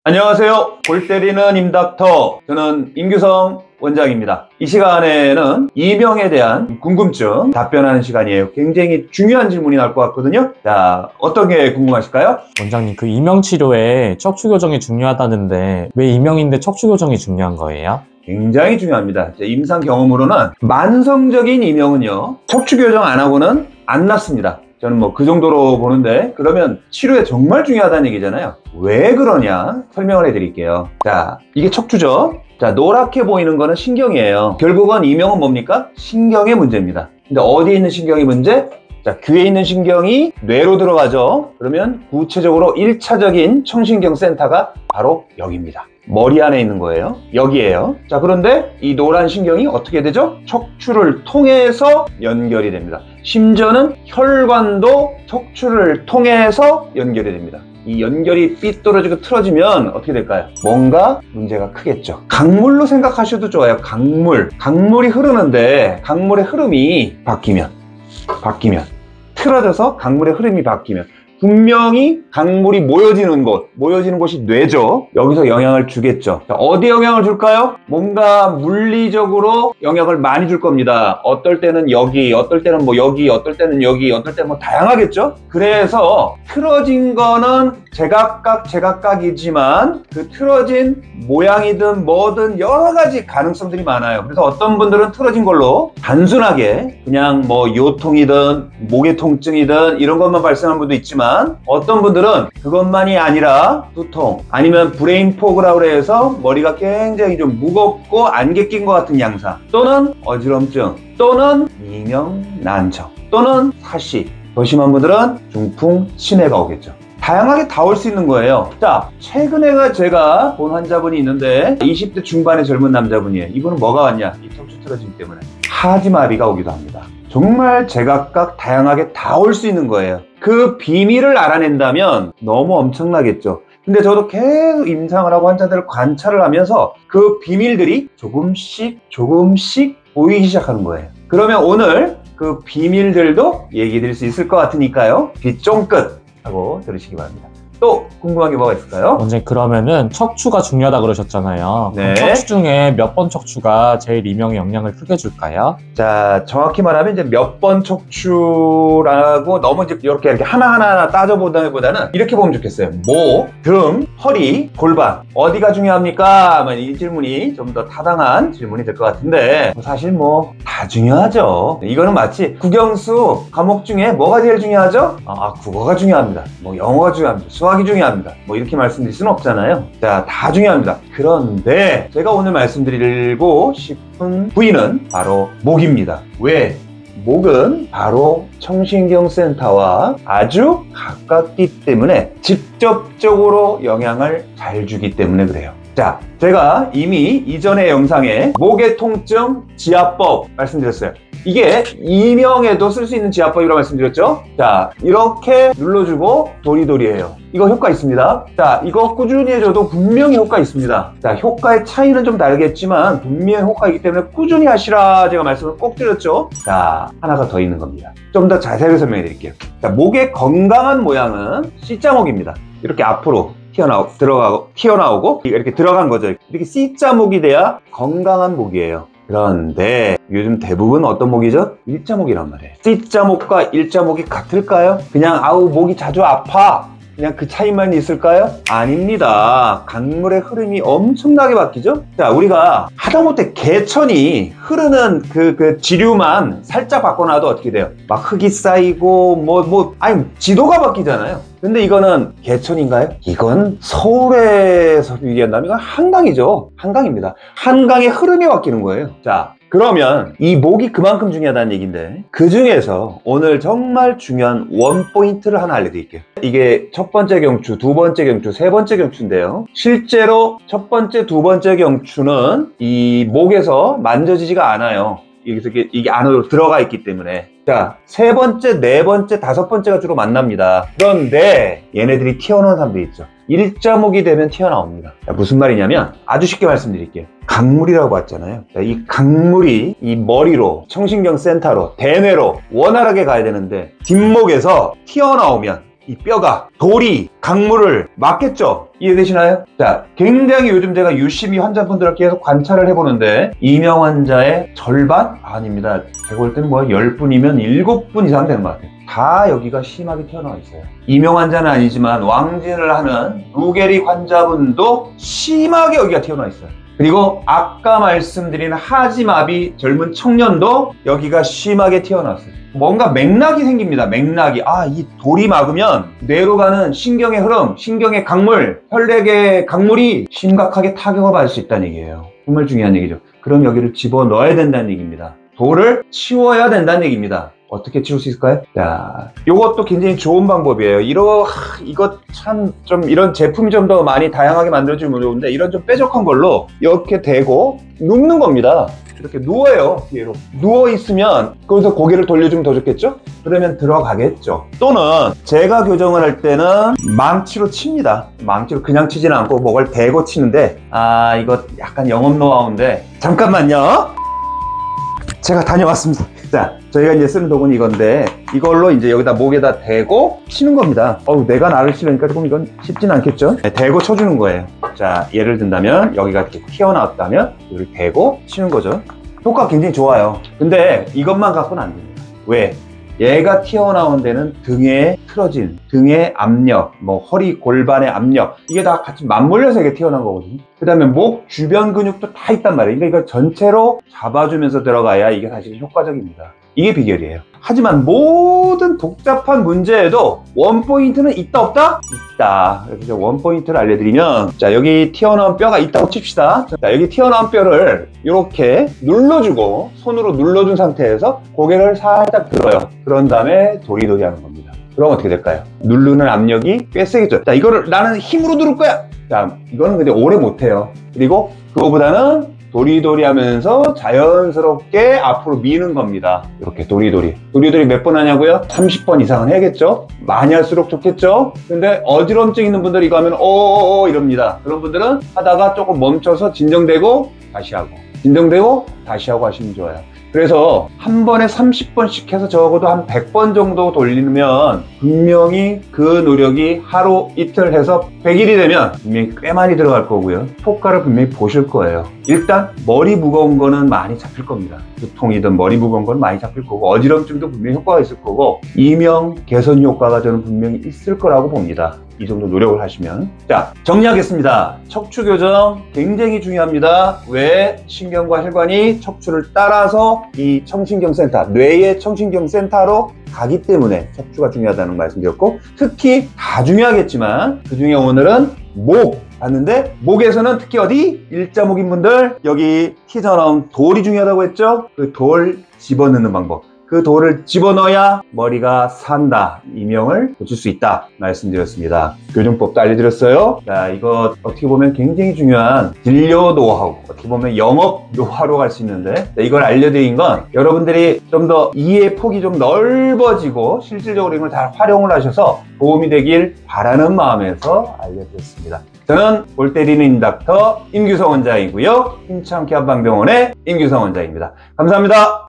안녕하세요. 골 때리는 임닥터, 저는 임규성 원장입니다. 이 시간에는 이명에 대한 궁금증 답변하는 시간이에요. 굉장히 중요한 질문이 나올 것 같거든요. 자, 어떤 게 궁금하실까요? 원장님, 그 이명 치료에 척추 교정이 중요하다는데 왜 이명인데 척추 교정이 중요한 거예요? 굉장히 중요합니다. 임상 경험으로는 만성적인 이명은요, 척추 교정 안 하고는 안 낫습니다. 저는 뭐 그 정도로 보는데, 그러면 치료에 정말 중요하다는 얘기잖아요. 왜 그러냐 설명을 해드릴게요. 자, 이게 척추죠. 자, 노랗게 보이는 거는 신경이에요. 결국은 이명은 뭡니까? 신경의 문제입니다. 근데 어디에 있는 신경이 문제? 자, 귀에 있는 신경이 뇌로 들어가죠. 그러면 구체적으로 1차적인 청신경 센터가 바로 여기입니다. 머리 안에 있는 거예요. 여기에요. 자, 그런데 이 노란 신경이 어떻게 되죠? 척추를 통해서 연결이 됩니다. 심지어는 혈관도 척추를 통해서 연결이 됩니다. 이 연결이 삐뚤어지고 틀어지면 어떻게 될까요? 뭔가 문제가 크겠죠. 강물로 생각하셔도 좋아요. 강물이 흐르는데 강물의 흐름이 바뀌면 틀어져서 강물의 흐름이 바뀌면 분명히 강물이 모여지는 곳이 뇌죠. 여기서 영향을 주겠죠. 자, 어디에 영향을 줄까요? 뭔가 물리적으로 영향을 많이 줄 겁니다. 어떨 때는 여기, 어떨 때는 뭐 여기, 어떨 때는 여기, 어떨 때는 뭐 다양하겠죠. 그래서 틀어진 거는 제각각이지만 그 틀어진 모양이든 뭐든 여러 가지 가능성들이 많아요. 그래서 어떤 분들은 틀어진 걸로 단순하게 그냥 뭐 요통이든 목의 통증이든 이런 것만 발생하는 분도 있지만, 어떤 분들은 그것만이 아니라 두통, 아니면 브레인 포그라고 해서 머리가 굉장히 좀 무겁고 안개 낀 것 같은 양상, 또는 어지럼증, 또는 이명 난청, 또는 사시, 더 심한 분들은 중풍 치매가 오겠죠. 다양하게 다 올 수 있는 거예요. 자, 최근에 제가 본 환자분이 있는데 20대 중반의 젊은 남자분이에요. 이분은 뭐가 왔냐? 이 척추 틀어짐 때문에 하지마비가 오기도 합니다. 정말 제각각 다양하게 다 올 수 있는 거예요. 그 비밀을 알아낸다면 너무 엄청나겠죠. 근데 저도 계속 임상을 하고 환자들을 관찰을 하면서 그 비밀들이 조금씩 보이기 시작하는 거예요. 그러면 오늘 그 비밀들도 얘기 드릴 수 있을 것 같으니까요, 귀 쫑긋 하고 들으시기 바랍니다. 또 궁금한 게 뭐가 있을까요? 원장님, 그러면은 척추가 중요하다 그러셨잖아요. 네. 척추 중에 몇 번 척추가 제일 이명에 영향을 크게 줄까요? 자, 정확히 말하면 이제 몇 번 척추라고 너무 이제 이렇게 하나하나 따져보다는 이렇게 보면 좋겠어요. 목, 등, 허리, 골반, 어디가 중요합니까? 이 질문이 좀 더 타당한 질문이 될 것 같은데, 사실 뭐 다 중요하죠. 이거는 마치 국영수 과목 중에 뭐가 제일 중요하죠? 국어가 중요합니다. 뭐 영어가 중요합니다. 수학이 중요합니다. 뭐 이렇게 말씀드릴 수는 없잖아요. 자, 다 중요합니다. 그런데 제가 오늘 말씀드리고 싶은 부위는 바로 목입니다. 왜? 목은 바로 청신경센터와 아주 가깝기 때문에 직접적으로 영향을 잘 주기 때문에 그래요. 자, 제가 이미 이전의 영상에 목의 통증 지압법 말씀드렸어요. 이게 이명에도 쓸 수 있는 지압법이라고 말씀드렸죠. 자, 이렇게 눌러주고 도리도리해요. 이거 효과 있습니다. 자, 이거 꾸준히 해줘도 분명히 효과 있습니다. 자, 효과의 차이는 좀 다르겠지만 분명히 효과가 있기 때문에 꾸준히 하시라 제가 말씀을 꼭 드렸죠. 자, 하나가 더 있는 겁니다. 좀 더 자세하게 설명해 드릴게요. 자, 목의 건강한 모양은 C자목입니다. 이렇게 앞으로 튀어나오고 이렇게 들어간 거죠. 이렇게 C자목이 돼야 건강한 목이에요. 그런데 요즘 대부분 어떤 목이죠? 일자목이란 말이에요. C자목과 일자목이 같을까요? 그냥 목이 자주 아파, 그냥 그 차이만 있을까요? 아닙니다. 강물의 흐름이 엄청나게 바뀌죠? 자, 우리가 하다못해 개천이 흐르는 그 지류만 살짝 바꿔놔도 어떻게 돼요? 막 흙이 쌓이고 지도가 바뀌잖아요. 근데 이거는 개천인가요? 이건 서울에서 얘기한다면 이건 한강이죠. 한강입니다. 한강의 흐름이 바뀌는 거예요. 자, 그러면 이 목이 그만큼 중요하다는 얘기인데, 그 중에서 오늘 정말 중요한 원포인트를 하나 알려드릴게요. 이게 첫 번째 경추, 두 번째 경추, 세 번째 경추인데요, 실제로 첫 번째, 두 번째 경추는 이 목에서 만져지지가 않아요. 여기서 이게 안으로 들어가 있기 때문에. 자, 세 번째, 네 번째, 다섯 번째가 주로 만납니다. 그런데 얘네들이 튀어나온 사람들이 있죠. 일자목이 되면 튀어나옵니다. 자, 무슨 말이냐면 아주 쉽게 말씀드릴게요. 강물이라고 봤잖아요. 자, 이 강물이 이 머리로, 청신경 센터로, 대뇌로 원활하게 가야 되는데 뒷목에서 튀어나오면 이 뼈가 돌이 강물을 막겠죠. 이해되시나요? 자, 굉장히 요즘 제가 유심히 환자분들을 계속 관찰을 해보는데 이명 환자의 절반? 아닙니다. 제가 볼 때는 뭐 10분이면 7분 이상 되는 것 같아요. 다 여기가 심하게 튀어나와 있어요. 이명 환자는 아니지만 왕진을 하는 루게릭 환자분도 심하게 여기가 튀어나와 있어요. 그리고 아까 말씀드린 하지마비 젊은 청년도 여기가 심하게 튀어나왔어요. 뭔가 맥락이 생깁니다. 맥락이. 이 돌이 막으면 뇌로 가는 신경의 흐름, 신경의 강물, 혈액의 강물이 심각하게 타격을 받을 수 있다는 얘기예요. 정말 중요한 얘기죠. 그럼 여기를 집어넣어야 된다는 얘기입니다. 돌을 치워야 된다는 얘기입니다. 어떻게 치울 수 있을까요? 자, 요것도 굉장히 좋은 방법이에요. 이거 참 좀 이런 제품이 좀 더 많이 다양하게 만들어지면 좋은데 이런 좀 뾰족한 걸로 이렇게 대고 눕는 겁니다. 이렇게 누워요. 뒤로 누워 있으면 거기서 고개를 돌려주면 더 좋겠죠? 그러면 들어가겠죠. 또는 제가 교정을 할 때는 망치로 칩니다. 망치로 그냥 치지는 않고 뭐를 대고 치는데 이거 약간 영업 노하우인데 잠깐만요. 제가 다녀왔습니다. 자, 저희가 이제 쓰는 도구는 이건데 이걸로 이제 여기다 목에다 대고 치는 겁니다. 내가 나를 치려니까 조금 이건 쉽진 않겠죠? 네, 대고 쳐주는 거예요. 자, 예를 든다면 여기가 이렇게 튀어나왔다면 여기를 대고 치는 거죠. 효과가 굉장히 좋아요. 근데 이것만 갖고는 안 됩니다. 왜? 얘가 튀어나온 데는 등에 틀어진, 등의 압력, 허리, 골반의 압력, 이게 다 같이 맞물려서 이게 튀어나온 거거든요. 그 다음에 목 주변 근육도 다 있단 말이에요. 그러니까 이걸 전체로 잡아주면서 들어가야 이게 사실 효과적입니다. 이게 비결이에요. 하지만 모든 복잡한 문제에도 원포인트는 있다 없다? 있다. 그래서 원포인트를 알려드리면, 자, 여기 튀어나온 뼈가 있다고 칩시다. 자, 여기 튀어나온 뼈를 이렇게 눌러주고 손으로 눌러준 상태에서 고개를 살짝 들어요. 그런 다음에 도리도리 하는 겁니다. 그럼 어떻게 될까요? 누르는 압력이 꽤 세겠죠. 자, 이거를 나는 힘으로 누를 거야. 자, 이거는 근데 오래 못해요. 그리고 그거보다는 도리도리 하면서 자연스럽게 앞으로 미는 겁니다. 이렇게 도리도리. 도리도리 몇 번 하냐고요? 30번 이상은 해야겠죠? 많이 할수록 좋겠죠? 근데 어지럼증 있는 분들 이거 하면 이럽니다. 그런 분들은 하다가 조금 멈춰서 진정되고 다시 하고, 진정되고 다시 하고 하시면 좋아요. 그래서 한 번에 30번씩 해서 적어도 한 100번 정도 돌리면 분명히 그 노력이 하루 이틀 해서 100일이 되면 분명히 꽤 많이 들어갈 거고요. 효과를 분명히 보실 거예요. 일단 머리 무거운 거는 많이 잡힐 겁니다. 두통이든 머리 무거운 거는 많이 잡힐 거고 어지럼증도 분명히 효과가 있을 거고 이명 개선 효과가 저는 분명히 있을 거라고 봅니다. 이 정도 노력을 하시면. 자, 정리하겠습니다. 척추 교정 굉장히 중요합니다. 왜? 신경과 혈관이 척추를 따라서 이 청신경센터, 뇌의 청신경센터로 가기 때문에 척추가 중요하다는 말씀드렸고, 특히 다 중요하겠지만 그 중에 오늘은 목 봤는데, 목에서는 특히 어디? 일자목인 분들 여기 튀어나온 돌이 중요하다고 했죠? 그 돌 집어넣는 방법, 그 돌을 집어넣어야 머리가 산다, 이명을 고칠 수 있다 말씀드렸습니다. 교정법도 알려드렸어요. 자, 이거 어떻게 보면 굉장히 중요한 진료 노하우, 어떻게 보면 영업 노하우로 갈 수 있는데, 이걸 알려드린 건 여러분들이 좀 더 이해 폭이 좀 넓어지고 실질적으로 이걸 잘 활용을 하셔서 도움이 되길 바라는 마음에서 알려드렸습니다. 저는 골 때리는 임닥터 임규성 원장이고요. 힘참케 한방병원의 임규성 원장입니다. 감사합니다.